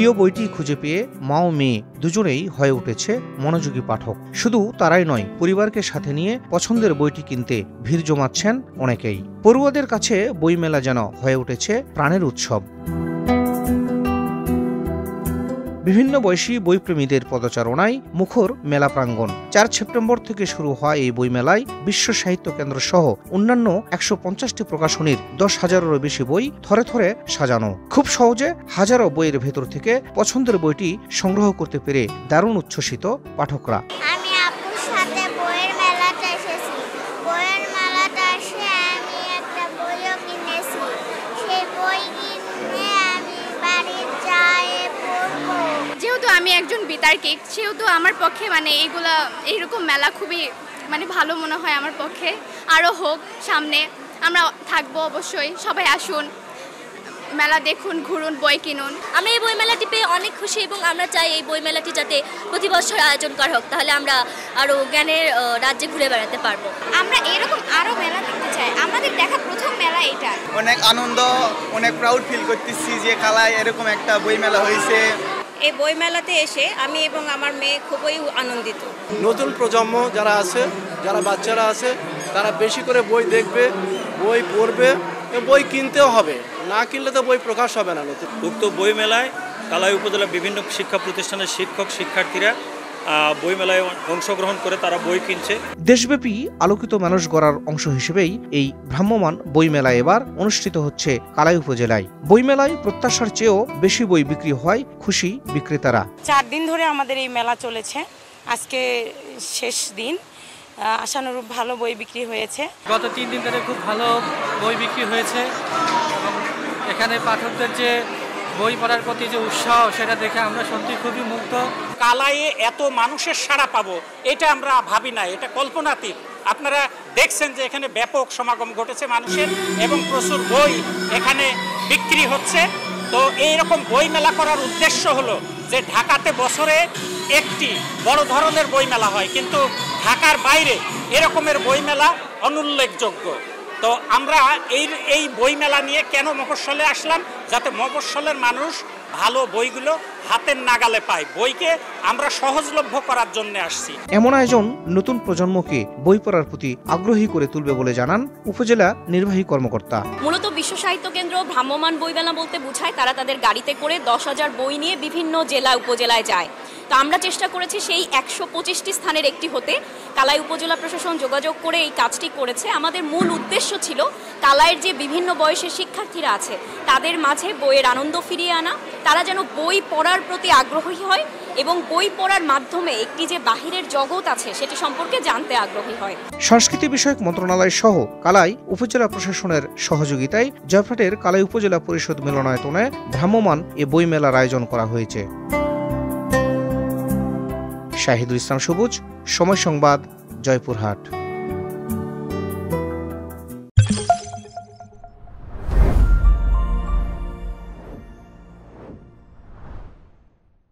প্রিয় বইটি খুঁজে পেয়ে মা ও মেয়ে দুজনেই হয়ে উঠেছে মনোযোগী পাঠক। শুধু তারাই নয়, পরিবারকে সাথে নিয়ে পছন্দের বইটি কিনতে ভিড় জমাচ্ছেন অনেকেই। পড়ুয়াদের কাছে বইমেলা যেন হয়ে উঠেছে প্রাণের উৎসব। বিভিন্ন বয়সী বইপ্রেমীদের পদচারণায় মুখর মেলা প্রাঙ্গণ। 4 সেপ্টেম্বর থেকে শুরু হয় এই বইমেলায় বিশ্ব সাহিত্য কেন্দ্র সহ অন্যান্য 150টি প্রকাশনীর 10,000-এরও বেশি বই থরে থরে সাজানো। খুব সহজে হাজারো বইয়ের ভেতর থেকে পছন্দের বইটি সংগ্রহ করতে পেরে দারুণ উচ্ছ্বসিত পাঠকরা। আমি আপুর সাথে বইয়ের মেলাতে এসেছি। বইয়ের মেলাতে এসে আমি একটা বইও কিনেছি। সেই বই কিনে আমি বাড়ি যাই পড়বো। যেহেতু আমি একজন বিতার্কিক, সেহেতু আমার পক্ষে এইরকম মেলা খুবই ভালো মনে হয়। আমার পক্ষে আরও হোক, সামনে আমরা থাকবো অবশ্যই। সবাই আসুন, মেলা দেখুন, ঘুরুন, বই কিনুন। আমি এই বই মেলাটি পেয়ে অনেক খুশি এবং আমরা চাই এই বই মেলাটি যাতে প্রতি বছর আয়োজন করা হোক, তাহলে আমরা আরও জ্ঞানের রাজ্যে ঘুরে বেড়াতে পারবো। আমরা এরকম আরও মেলা দেখতে চাই। আমাদের দেখা প্রথম মেলা এটা। অনেক আনন্দ, অনেক প্রাউড ফিল করতেছি যে কালায় এরকম একটা বই মেলা হয়েছে। এই বই মেলাতে এসে আমি এবং আমার মেয়ে খুবই আনন্দিত। নতুন প্রজন্ম যারা আছে, যারা বাচ্চারা আছে, তারা বেশি করে বই দেখবে, বই পড়বে, বই কিনতেও হবে। না কিনলে তো বই প্রকাশ হবে না। উক্ত বই মেলায় কালাই উপজেলার বিভিন্ন শিক্ষা প্রতিষ্ঠানের শিক্ষক শিক্ষার্থীরা বই মেলায় অংশগ্রহণ করে তারা বই কিনছে। দেশব্যাপী আলোকিত মানুষ গড়ার অংশ হিসেবেই এই ভ্রাম্যমাণ বইমেলা এবার অনুষ্ঠিত হচ্ছে কালাই উপজেলায়। বইমেলায় প্রত্যাশার চেয়েও বেশি বই বিক্রি হয়, খুশি বিক্রেতারা। 4 দিন ধরে আমাদের এই মেলা চলেছে, আজকে শেষ দিন। আশানুরূপ ভালো বই বিক্রি হয়েছে। গত 3 দিন ধরে খুব ভালো বই বিক্রি হয়েছে এবং এখানে পাঠকদের যে বই পড়ার প্রতি যে উৎসাহ, সেটা দেখে আমরা সত্যি খুবই মুগ্ধ। কালাইয়ে এত মানুষের সাড়া পাবো এটা আমরা ভাবি না, এটা কল্পনাতীত। আপনারা দেখছেন যে এখানে ব্যাপক সমাগম ঘটেছে মানুষের এবং প্রচুর বই এখানে বিক্রি হচ্ছে। তো এইরকম বই মেলা করার উদ্দেশ্য হলো যে ঢাকাতে বছরে একটি বড় ধরনের বই মেলা হয়, কিন্তু ঢাকার বাইরে এরকমের বই মেলা অনুল্লেখযোগ্য। তো আমরা এই বই মেলা নিয়ে কেন মফস্বলে আসলাম, যাতে মফস্বলের মানুষ ভালো বইগুলো হাতের নাগালে পায়। বইকে আমরা সহজলভ্য করার জন্য আসছি। এমন আয়োজন নতুন প্রজন্মকে বই পড়ার প্রতি আগ্রহী করে তুলবে বলে জানান উপজেলা নির্বাহী কর্মকর্তা। মূলত বিশ্ব সাহিত্য কেন্দ্র ভ্রাম্যমাণ বই মেলা বলতে বোঝায় তারা তাদের গাড়িতে করে 10,000 বই নিয়ে বিভিন্ন জেলা উপজেলায় যায়। তো আমরা চেষ্টা করেছি সেই 125টি স্থানের একটি হতে। কালাই উপজেলা প্রশাসন যোগাযোগ করে এই কাজটি করেছে। আমাদের মূল উদ্দেশ্য ছিল কালাইয়ের যে বিভিন্ন বয়সের শিক্ষার্থীরা আছে তাদের মাঝে বইয়ের আনন্দ ফিরিয়ে আনা, তারা যেন বই পড়ার প্রতি আগ্রহী হয় এবং বই পড়ার মাধ্যমে একটি যে বাহিরের জগৎ আছে সেটি সম্পর্কে জানতে আগ্রহী হয়। সংস্কৃতি বিষয়ক মন্ত্রণালয় সহ কালাই উপজেলা প্রশাসনের সহযোগিতায় জয়ফ্রাটের কালাই উপজেলা পরিষদ মিলনায়তনে ভ্রাম্যমাণ এ বই মেলার আয়োজন করা হয়েছে। শাহিদুল ইসলাম সবুজ, সময় সংবাদ, জয়পুরহাট।